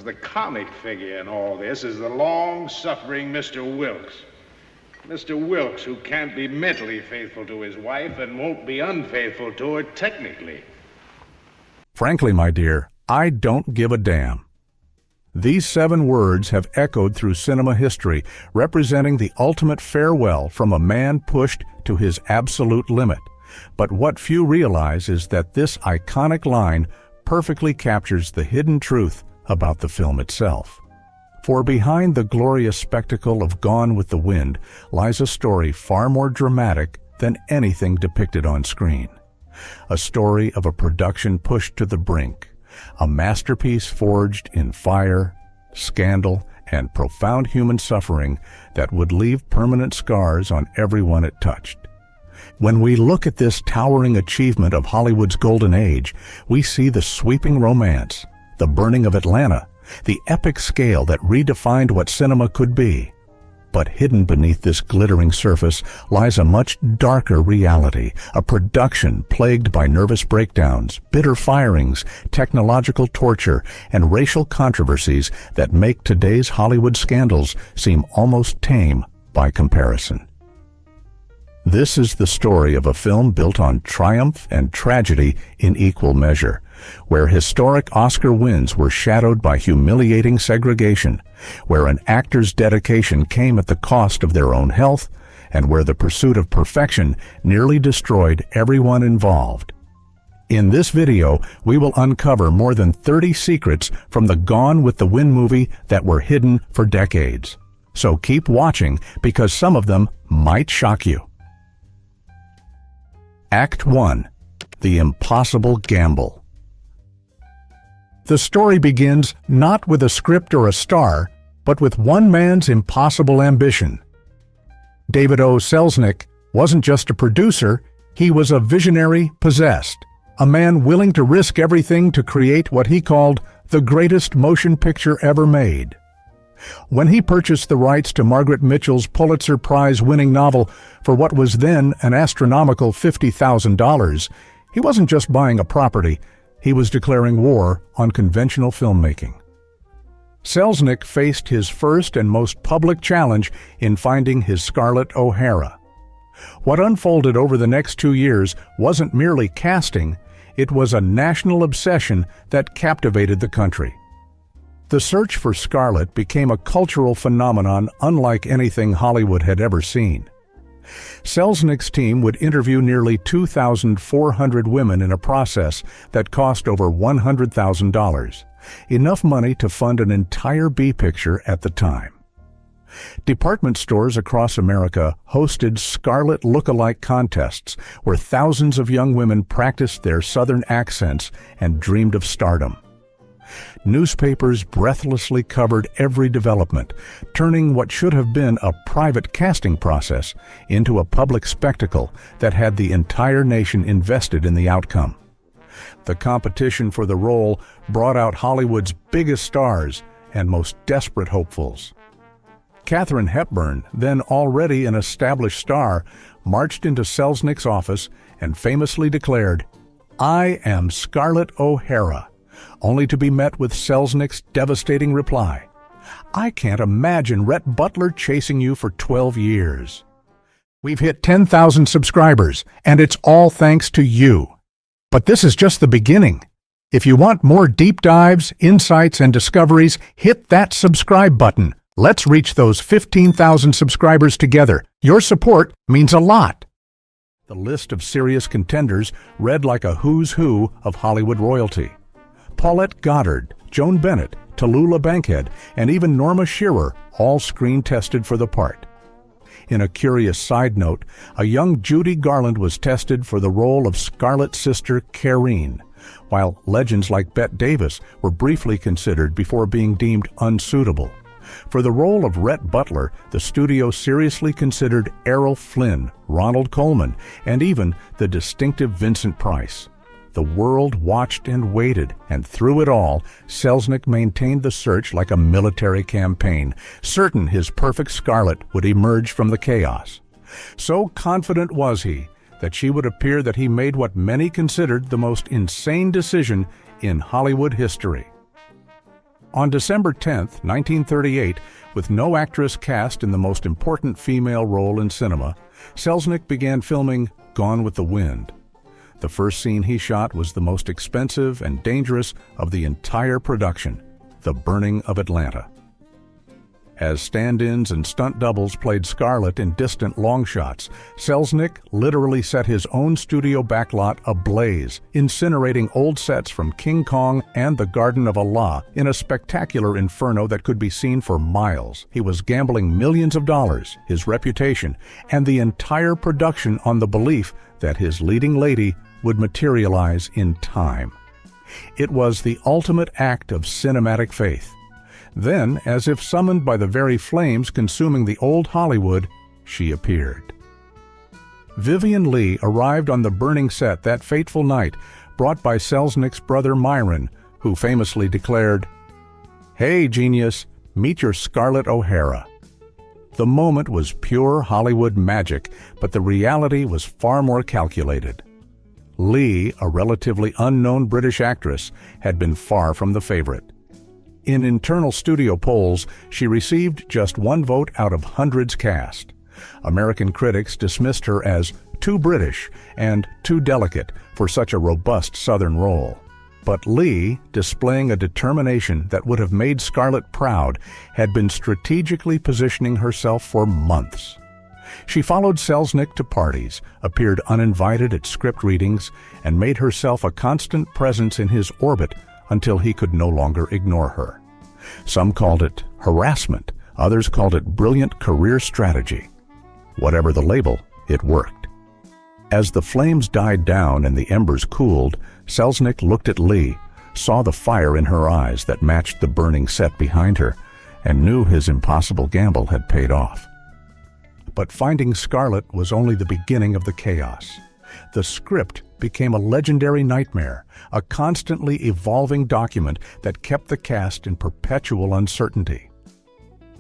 The comic figure in all this is the long-suffering Mr. Wilkes. Mr. Wilkes, who can't be mentally faithful to his wife and won't be unfaithful to her technically. Frankly, my dear, I don't give a damn. These 7 words have echoed through cinema history, representing the ultimate farewell from a man pushed to his absolute limit. But what few realize is that this iconic line perfectly captures the hidden truth about the film itself. For behind the glorious spectacle of Gone with the Wind lies a story far more dramatic than anything depicted on screen. A story of a production pushed to the brink, a masterpiece forged in fire, scandal, and profound human suffering that would leave permanent scars on everyone it touched. When we look at this towering achievement of Hollywood's golden age, we see the sweeping romance, the burning of Atlanta, the epic scale that redefined what cinema could be. But hidden beneath this glittering surface lies a much darker reality, a production plagued by nervous breakdowns, bitter firings, technological torture, and racial controversies that make today's Hollywood scandals seem almost tame by comparison. This is the story of a film built on triumph and tragedy in equal measure, where historic Oscar wins were shadowed by humiliating segregation, where an actor's dedication came at the cost of their own health, and where the pursuit of perfection nearly destroyed everyone involved. In this video, we will uncover more than 30 secrets from the Gone with the Wind movie that were hidden for decades. So keep watching, because some of them might shock you. Act 1. The Impossible Gamble. The story begins not with a script or a star, but with one man's impossible ambition. David O. Selznick wasn't just a producer, he was a visionary possessed, a man willing to risk everything to create what he called the greatest motion picture ever made. When he purchased the rights to Margaret Mitchell's Pulitzer Prize-winning novel for what was then an astronomical $50,000, he wasn't just buying a property, he was declaring war on conventional filmmaking. Selznick faced his first and most public challenge in finding his Scarlett O'Hara. What unfolded over the next 2 years wasn't merely casting, it was a national obsession that captivated the country. The search for Scarlett became a cultural phenomenon unlike anything Hollywood had ever seen. Selznick's team would interview nearly 2,400 women in a process that cost over $100,000, enough money to fund an entire B-picture at the time. Department stores across America hosted Scarlett look-alike contests where thousands of young women practiced their Southern accents and dreamed of stardom. Newspapers breathlessly covered every development, turning what should have been a private casting process into a public spectacle that had the entire nation invested in the outcome. The competition for the role brought out Hollywood's biggest stars and most desperate hopefuls. Katharine Hepburn, then already an established star, marched into Selznick's office and famously declared, "I am Scarlett O'Hara," only to be met with Selznick's devastating reply, "I can't imagine Rhett Butler chasing you for 12 years. We've hit 10,000 subscribers, and it's all thanks to you. But this is just the beginning. If you want more deep dives, insights, and discoveries, hit that subscribe button. Let's reach those 15,000 subscribers together. Your support means a lot." The list of serious contenders read like a who's who of Hollywood royalty. Paulette Goddard, Joan Bennett, Tallulah Bankhead, and even Norma Shearer all screen-tested for the part. In a curious side note, a young Judy Garland was tested for the role of Scarlett's sister Careen, while legends like Bette Davis were briefly considered before being deemed unsuitable. For the role of Rhett Butler, the studio seriously considered Errol Flynn, Ronald Colman, and even the distinctive Vincent Price. The world watched and waited, and through it all, Selznick maintained the search like a military campaign, certain his perfect Scarlett would emerge from the chaos. So confident was he that she would appear that he made what many considered the most insane decision in Hollywood history. On December 10, 1938, with no actress cast in the most important female role in cinema, Selznick began filming Gone with the Wind. The first scene he shot was the most expensive and dangerous of the entire production, the burning of Atlanta. As stand-ins and stunt doubles played Scarlett in distant long shots, Selznick literally set his own studio backlot ablaze, incinerating old sets from King Kong and the Garden of Allah in a spectacular inferno that could be seen for miles. He was gambling millions of dollars, his reputation, and the entire production on the belief that his leading lady would materialize in time. It was the ultimate act of cinematic faith. Then, as if summoned by the very flames consuming the old Hollywood, she appeared. Vivien Leigh arrived on the burning set that fateful night, brought by Selznick's brother Myron, who famously declared, "Hey, genius, meet your Scarlett O'Hara." The moment was pure Hollywood magic, but the reality was far more calculated. Leigh, a relatively unknown British actress, had been far from the favorite. In internal studio polls, she received just one vote out of hundreds cast. American critics dismissed her as too British and too delicate for such a robust Southern role. But Leigh, displaying a determination that would have made Scarlett proud, had been strategically positioning herself for months. She followed Selznick to parties, appeared uninvited at script readings, and made herself a constant presence in his orbit until he could no longer ignore her. Some called it harassment, others called it brilliant career strategy. Whatever the label, it worked. As the flames died down and the embers cooled, Selznick looked at Leigh, saw the fire in her eyes that matched the burning set behind her, and knew his impossible gamble had paid off. But finding Scarlett was only the beginning of the chaos. The script became a legendary nightmare, a constantly evolving document that kept the cast in perpetual uncertainty.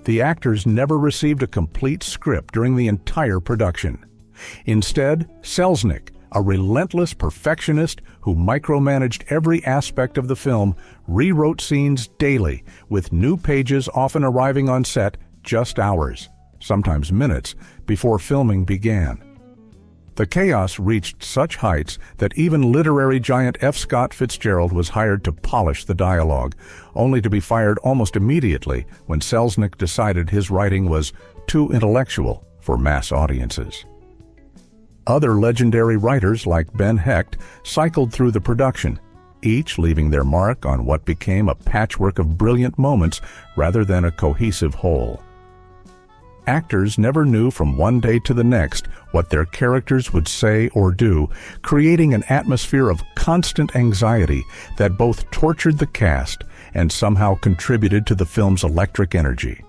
The actors never received a complete script during the entire production. Instead, Selznick, a relentless perfectionist who micromanaged every aspect of the film, rewrote scenes daily, with new pages often arriving on set just hours, sometimes minutes, before filming began. The chaos reached such heights that even literary giant F. Scott Fitzgerald was hired to polish the dialogue, only to be fired almost immediately when Selznick decided his writing was too intellectual for mass audiences. Other legendary writers like Ben Hecht cycled through the production, each leaving their mark on what became a patchwork of brilliant moments rather than a cohesive whole. Actors never knew from one day to the next what their characters would say or do, creating an atmosphere of constant anxiety that both tortured the cast and somehow contributed to the film's electric energy.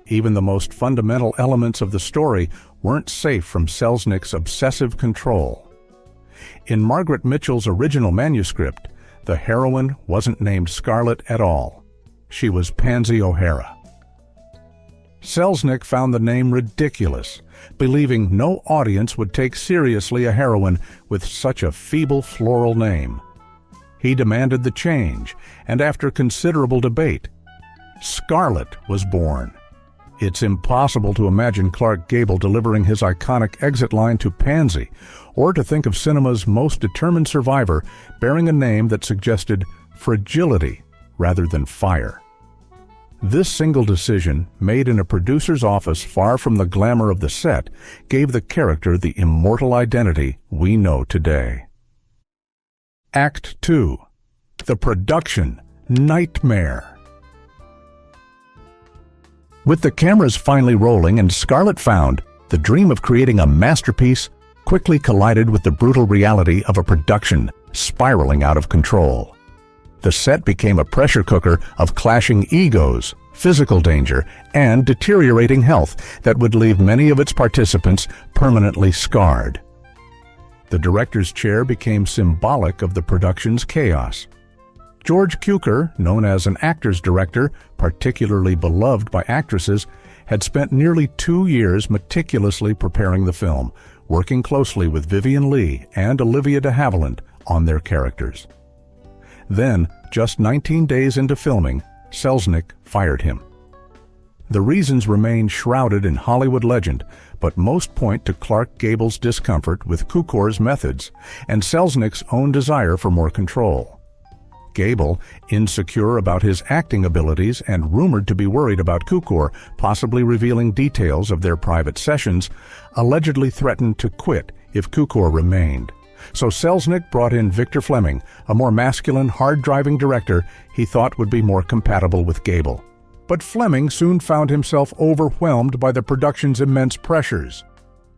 Even the most fundamental elements of the story weren't safe from Selznick's obsessive control. In Margaret Mitchell's original manuscript, the heroine wasn't named Scarlett at all. She was Pansy O'Hara. Selznick found the name ridiculous, believing no audience would take seriously a heroine with such a feeble floral name. He demanded the change, and after considerable debate, Scarlett was born. It's impossible to imagine Clark Gable delivering his iconic exit line to Pansy, or to think of cinema's most determined survivor bearing a name that suggested fragility rather than fire. This single decision, made in a producer's office far from the glamour of the set, gave the character the immortal identity we know today. Act 2. The production nightmare. With the cameras finally rolling and Scarlett found, the dream of creating a masterpiece quickly collided with the brutal reality of a production spiraling out of control. The set became a pressure cooker of clashing egos, physical danger, and deteriorating health that would leave many of its participants permanently scarred. The director's chair became symbolic of the production's chaos. George Cukor, known as an actor's director, particularly beloved by actresses, had spent nearly 2 years meticulously preparing the film, working closely with Vivien Leigh and Olivia de Havilland on their characters. Then, just 19 days into filming, Selznick fired him. The reasons remain shrouded in Hollywood legend, but most point to Clark Gable's discomfort with Cukor's methods and Selznick's own desire for more control. Gable, insecure about his acting abilities and rumored to be worried about Cukor possibly revealing details of their private sessions, allegedly threatened to quit if Cukor remained. So Selznick brought in Victor Fleming, a more masculine, hard-driving director he thought would be more compatible with Gable. But Fleming soon found himself overwhelmed by the production's immense pressures.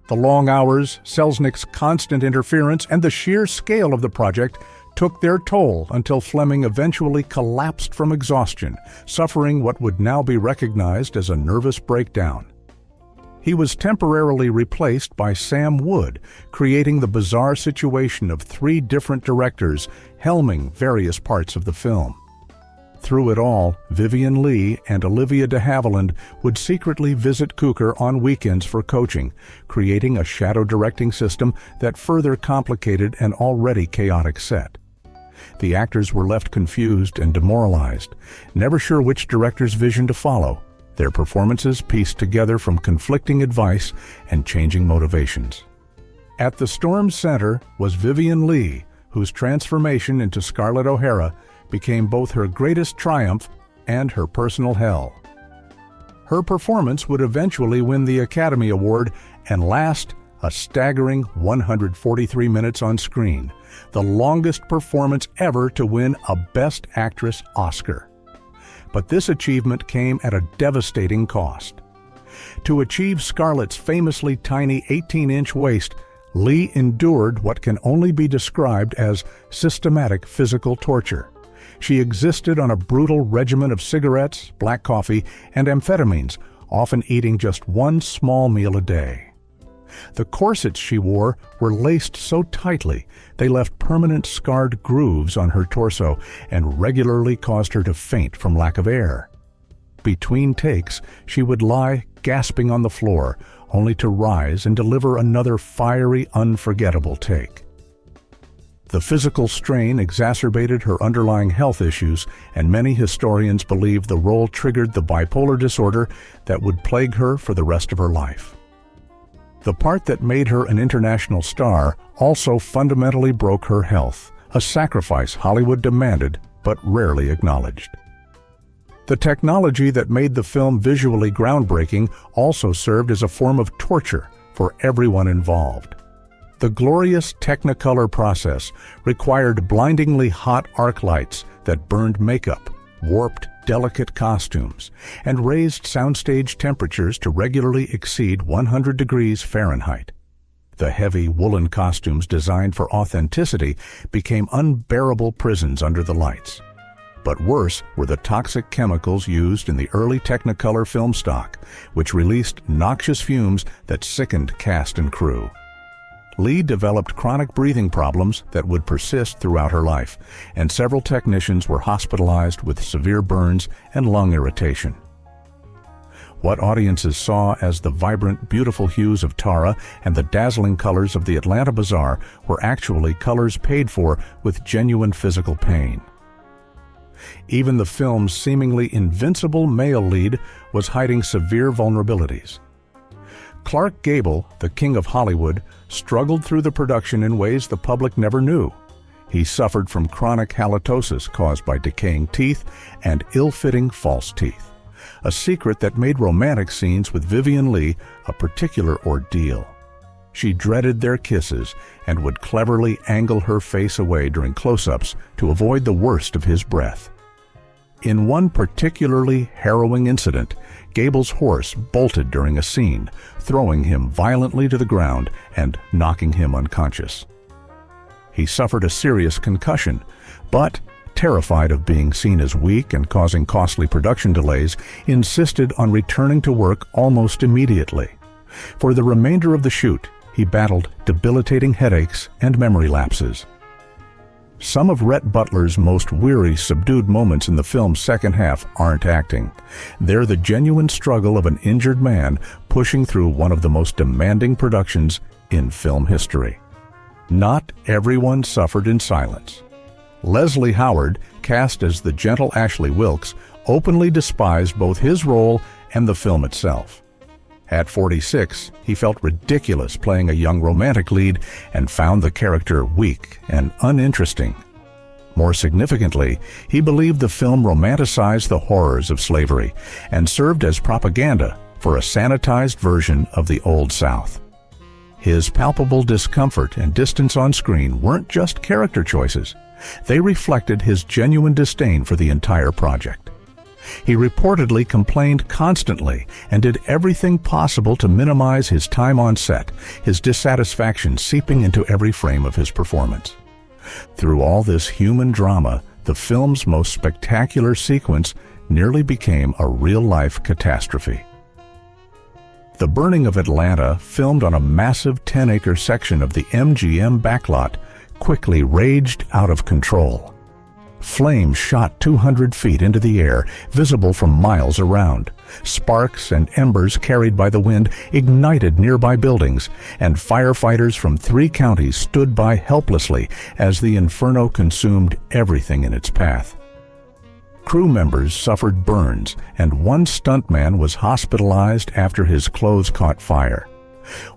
The long hours, Selznick's constant interference, and the sheer scale of the project took their toll until Fleming eventually collapsed from exhaustion, suffering what would now be recognized as a nervous breakdown. He was temporarily replaced by Sam Wood, creating the bizarre situation of 3 different directors helming various parts of the film. Through it all, Vivien Leigh and Olivia de Havilland would secretly visit Cukor on weekends for coaching, creating a shadow directing system that further complicated an already chaotic set. The actors were left confused and demoralized, never sure which director's vision to follow, their performances pieced together from conflicting advice and changing motivations. At the storm's center was Vivien Leigh, whose transformation into Scarlett O'Hara became both her greatest triumph and her personal hell. Her performance would eventually win the Academy Award and last a staggering 143 minutes on screen, the longest performance ever to win a Best Actress Oscar. But this achievement came at a devastating cost. To achieve Scarlett's famously tiny 18-inch waist, Leigh endured what can only be described as systematic physical torture. She existed on a brutal regimen of cigarettes, black coffee, and amphetamines, often eating just one small meal a day. The corsets she wore were laced so tightly they left permanent scarred grooves on her torso and regularly caused her to faint from lack of air. Between takes, she would lie gasping on the floor, only to rise and deliver another fiery, unforgettable take. The physical strain exacerbated her underlying health issues, and many historians believe the role triggered the bipolar disorder that would plague her for the rest of her life. The part that made her an international star also fundamentally broke her health, a sacrifice Hollywood demanded but rarely acknowledged. The technology that made the film visually groundbreaking also served as a form of torture for everyone involved. The glorious Technicolor process required blindingly hot arc lights that burned makeup, warped delicate costumes, and raised soundstage temperatures to regularly exceed 100 degrees Fahrenheit. The heavy woolen costumes designed for authenticity became unbearable prisons under the lights. But worse were the toxic chemicals used in the early Technicolor film stock, which released noxious fumes that sickened cast and crew. Leigh developed chronic breathing problems that would persist throughout her life, and several technicians were hospitalized with severe burns and lung irritation. What audiences saw as the vibrant, beautiful hues of Tara and the dazzling colors of the Atlanta Bazaar were actually colors paid for with genuine physical pain. Even the film's seemingly invincible male lead was hiding severe vulnerabilities. Clark Gable, the king of Hollywood, struggled through the production in ways the public never knew. He suffered from chronic halitosis caused by decaying teeth and ill-fitting false teeth, a secret that made romantic scenes with Vivien Leigh a particular ordeal. She dreaded their kisses and would cleverly angle her face away during close-ups to avoid the worst of his breath. In one particularly harrowing incident, Gable's horse bolted during a scene, throwing him violently to the ground and knocking him unconscious. He suffered a serious concussion, but, terrified of being seen as weak and causing costly production delays, insisted on returning to work almost immediately. For the remainder of the shoot, he battled debilitating headaches and memory lapses. Some of Rhett Butler's most weary, subdued moments in the film's second half aren't acting. They're the genuine struggle of an injured man pushing through one of the most demanding productions in film history. Not everyone suffered in silence. Leslie Howard, cast as the gentle Ashley Wilkes, openly despised both his role and the film itself. At 46, he felt ridiculous playing a young romantic lead and found the character weak and uninteresting. More significantly, he believed the film romanticized the horrors of slavery and served as propaganda for a sanitized version of the Old South. His palpable discomfort and distance on screen weren't just character choices. They reflected his genuine disdain for the entire project. He reportedly complained constantly and did everything possible to minimize his time on set, his dissatisfaction seeping into every frame of his performance. Through all this human drama, the film's most spectacular sequence nearly became a real-life catastrophe. The burning of Atlanta, filmed on a massive 10-acre section of the MGM backlot, quickly raged out of control. Flames shot 200 feet into the air, visible from miles around. Sparks and embers carried by the wind ignited nearby buildings, and firefighters from 3 counties stood by helplessly as the inferno consumed everything in its path. Crew members suffered burns, and one stuntman was hospitalized after his clothes caught fire.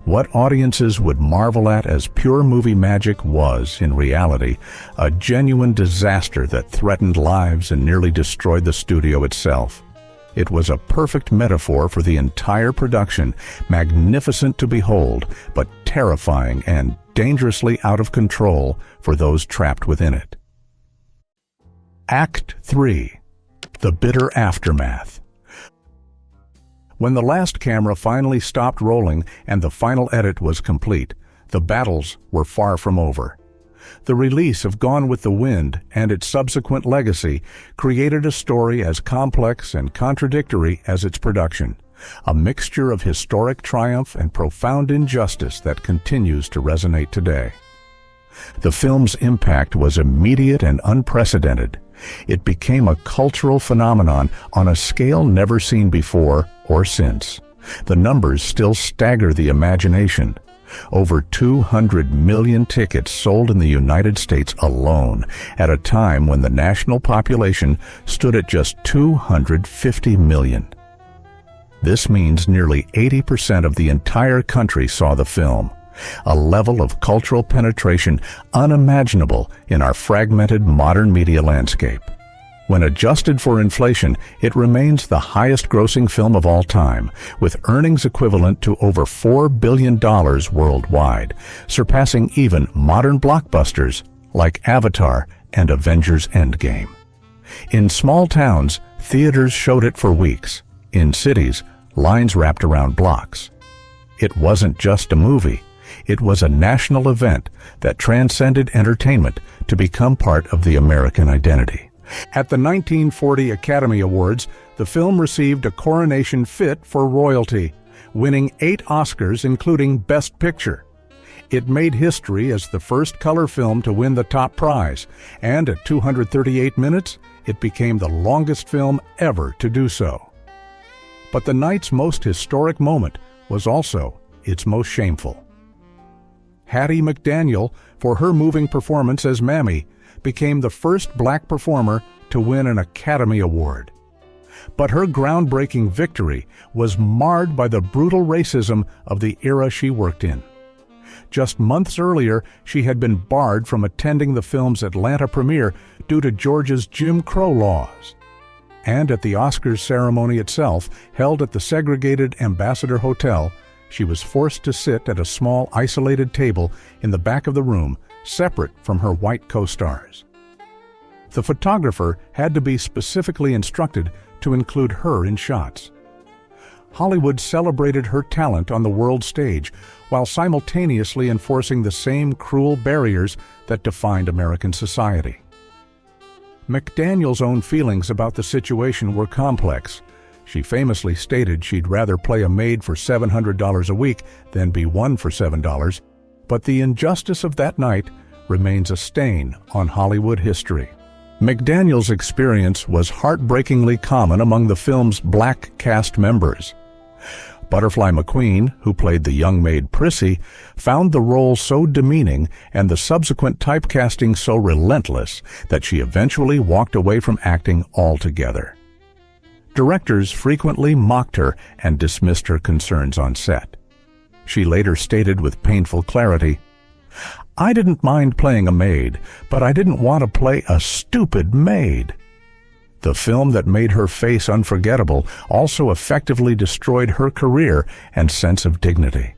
What audiences would marvel at as pure movie magic was, in reality, a genuine disaster that threatened lives and nearly destroyed the studio itself. It was a perfect metaphor for the entire production, magnificent to behold, but terrifying and dangerously out of control for those trapped within it. Act 3. The Bitter Aftermath. When the last camera finally stopped rolling and the final edit was complete, the battles were far from over. The release of Gone with the Wind and its subsequent legacy created a story as complex and contradictory as its production, a mixture of historic triumph and profound injustice that continues to resonate today. The film's impact was immediate and unprecedented. It became a cultural phenomenon on a scale never seen before or since. The numbers still stagger the imagination. Over 200 million tickets sold in the United States alone, at a time when the national population stood at just 250 million. This means nearly 80% of the entire country saw the film, a level of cultural penetration unimaginable in our fragmented modern media landscape. When adjusted for inflation, it remains the highest-grossing film of all time, with earnings equivalent to over $4 billion worldwide, surpassing even modern blockbusters like Avatar and Avengers Endgame. In small towns, theaters showed it for weeks. In cities, lines wrapped around blocks. It wasn't just a movie. It was a national event that transcended entertainment to become part of the American identity. At the 1940 Academy Awards, the film received a coronation fit for royalty, winning 8 Oscars, including Best Picture. It made history as the first color film to win the top prize, and at 238 minutes, it became the longest film ever to do so. But the night's most historic moment was also its most shameful. Hattie McDaniel, for her moving performance as Mammy, became the first black performer to win an Academy Award. But her groundbreaking victory was marred by the brutal racism of the era she worked in. Just months earlier, she had been barred from attending the film's Atlanta premiere due to Georgia's Jim Crow laws. And at the Oscars ceremony itself, held at the segregated Ambassador Hotel, she was forced to sit at a small, isolated table in the back of the room, separate from her white co-stars. The photographer had to be specifically instructed to include her in shots. Hollywood celebrated her talent on the world stage while simultaneously enforcing the same cruel barriers that defined American society. McDaniel's own feelings about the situation were complex. She famously stated she'd rather play a maid for $700 a week than be one for $7, but the injustice of that night remains a stain on Hollywood history. McDaniel's experience was heartbreakingly common among the film's black cast members. Butterfly McQueen, who played the young maid Prissy, found the role so demeaning and the subsequent typecasting so relentless that she eventually walked away from acting altogether. Directors frequently mocked her and dismissed her concerns on set. She later stated with painful clarity, "I didn't mind playing a maid, but I didn't want to play a stupid maid." The film that made her face unforgettable also effectively destroyed her career and sense of dignity.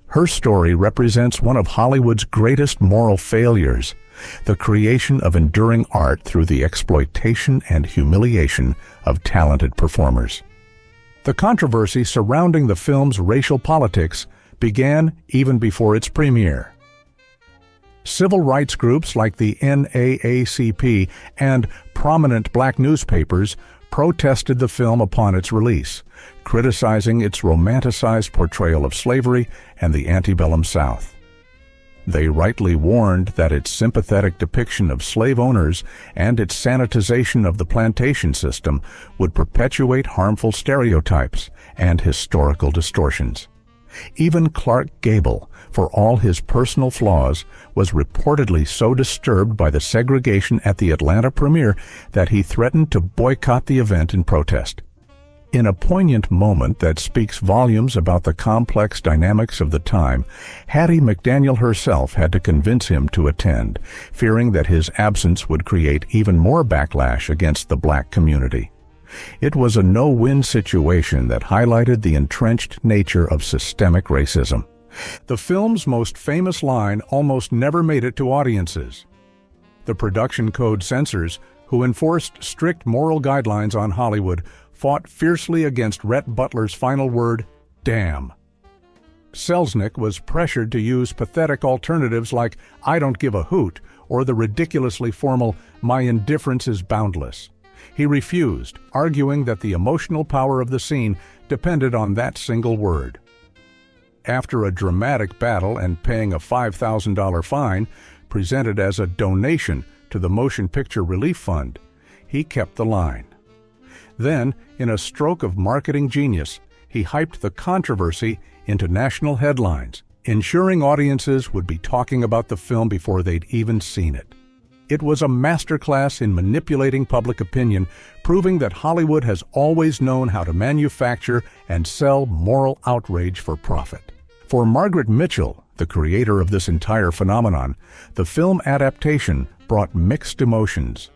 Her story represents one of Hollywood's greatest moral failures, the creation of enduring art through the exploitation and humiliation of talented performers. The controversy surrounding the film's racial politics began even before its premiere. Civil rights groups like the NAACP and prominent black newspapers protested the film upon its release, criticizing its romanticized portrayal of slavery and the antebellum South. They rightly warned that its sympathetic depiction of slave owners and its sanitization of the plantation system would perpetuate harmful stereotypes and historical distortions. Even Clark Gable, for all his personal flaws, was reportedly so disturbed by the segregation at the Atlanta premiere that he threatened to boycott the event in protest. In a poignant moment that speaks volumes about the complex dynamics of the time, Hattie McDaniel herself had to convince him to attend, fearing that his absence would create even more backlash against the black community. It was a no-win situation that highlighted the entrenched nature of systemic racism. The film's most famous line almost never made it to audiences. The production code censors, who enforced strict moral guidelines on Hollywood, fought fiercely against Rhett Butler's final word, "damn." Selznick was pressured to use pathetic alternatives like "I don't give a hoot" or the ridiculously formal "my indifference is boundless." He refused, arguing that the emotional power of the scene depended on that single word. After a dramatic battle and paying a $5,000 fine, presented as a donation to the Motion Picture Relief Fund, he kept the line. Then, in a stroke of marketing genius, he hyped the controversy into national headlines, ensuring audiences would be talking about the film before they'd even seen it. It was a masterclass in manipulating public opinion, proving that Hollywood has always known how to manufacture and sell moral outrage for profit. For Margaret Mitchell, the creator of this entire phenomenon, the film adaptation brought mixed emotions.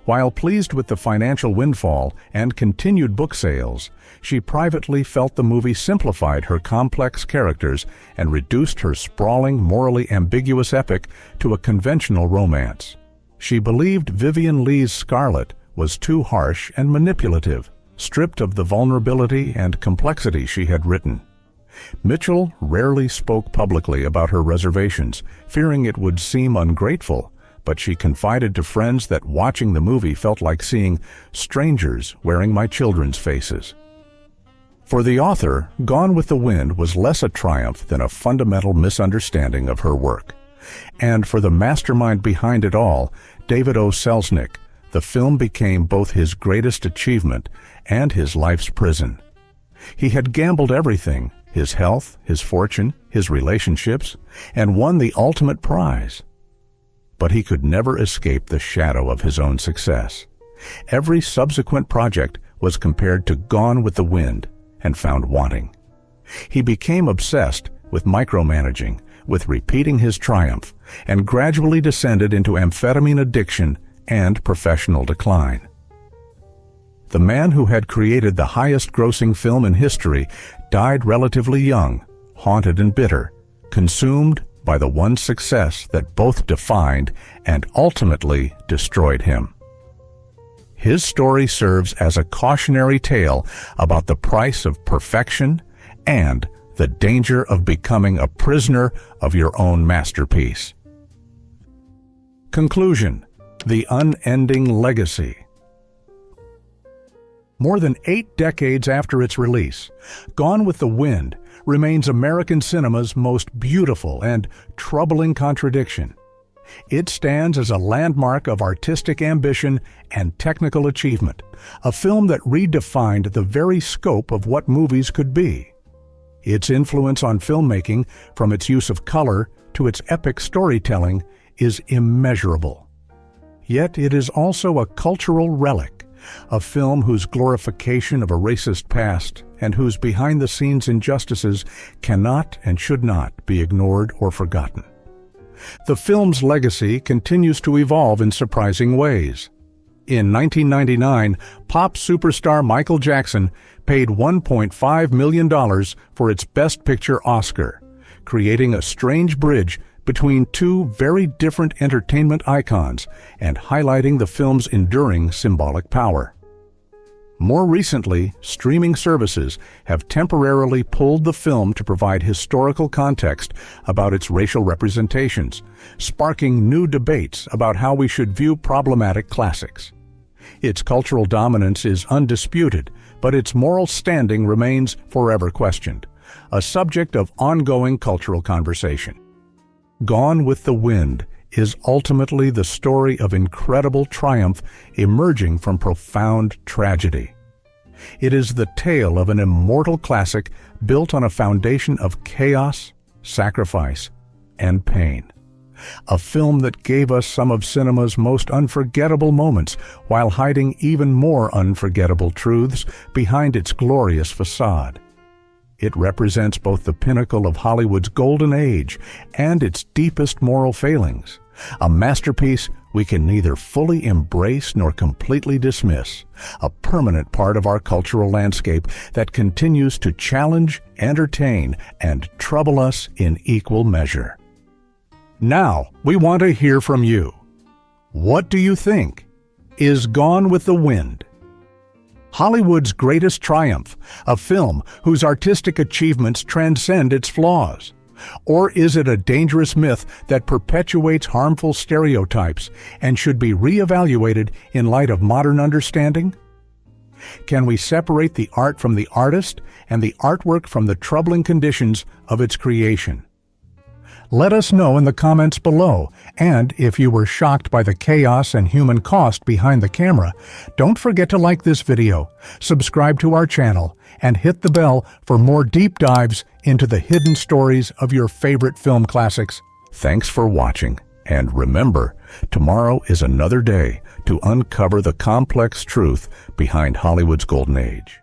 While pleased with the financial windfall and continued book sales, she privately felt the movie simplified her complex characters and reduced her sprawling, morally ambiguous epic to a conventional romance. She believed Vivien Leigh's Scarlett was too harsh and manipulative, stripped of the vulnerability and complexity she had written. Mitchell rarely spoke publicly about her reservations, fearing it would seem ungrateful, but she confided to friends that watching the movie felt like seeing strangers wearing my children's faces. For the author, Gone with the Wind was less a triumph than a fundamental misunderstanding of her work. And for the mastermind behind it all, David O. Selznick, the film became both his greatest achievement and his life's prison. He had gambled everything, his health, his fortune, his relationships, and won the ultimate prize. But he could never escape the shadow of his own success. Every subsequent project was compared to Gone with the Wind and found wanting. He became obsessed with micromanaging, with repeating his triumph, and gradually descended into amphetamine addiction and professional decline. The man who had created the highest-grossing film in history died relatively young, haunted and bitter, consumed by the one success that both defined and ultimately destroyed him. His story serves as a cautionary tale about the price of perfection and the danger of becoming a prisoner of your own masterpiece. Conclusion: The Unending Legacy. More than 8 decades after its release, Gone with the Wind remains American cinema's most beautiful and troubling contradiction. It stands as a landmark of artistic ambition and technical achievement, a film that redefined the very scope of what movies could be. Its influence on filmmaking, from its use of color to its epic storytelling, is immeasurable. Yet it is also a cultural relic, A film whose glorification of a racist past and whose behind-the-scenes injustices cannot and should not be ignored or forgotten. The film's legacy continues to evolve in surprising ways. In 1999, pop superstar Michael Jackson paid $1.5 million for its Best Picture Oscar, creating a strange bridge between two very different entertainment icons and highlighting the film's enduring symbolic power. More recently, streaming services have temporarily pulled the film to provide historical context about its racial representations, sparking new debates about how we should view problematic classics. Its cultural dominance is undisputed, but its moral standing remains forever questioned, a subject of ongoing cultural conversation. Gone with the Wind is ultimately the story of incredible triumph emerging from profound tragedy. It is the tale of an immortal classic built on a foundation of chaos, sacrifice, and pain. A film that gave us some of cinema's most unforgettable moments while hiding even more unforgettable truths behind its glorious facade. It represents both the pinnacle of Hollywood's golden age and its deepest moral failings. A masterpiece we can neither fully embrace nor completely dismiss, a permanent part of our cultural landscape that continues to challenge, entertain, and trouble us in equal measure. Now, we want to hear from you. What do you think? Is Gone with the Wind Hollywood's greatest triumph, a film whose artistic achievements transcend its flaws? Or is it a dangerous myth that perpetuates harmful stereotypes and should be reevaluated in light of modern understanding? Can we separate the art from the artist and the artwork from the troubling conditions of its creation? Let us know in the comments below, and if you were shocked by the chaos and human cost behind the camera, don't forget to like this video, subscribe to our channel, and hit the bell for more deep dives into the hidden stories of your favorite film classics. Thanks for watching, and remember, tomorrow is another day to uncover the complex truth behind Hollywood's golden age.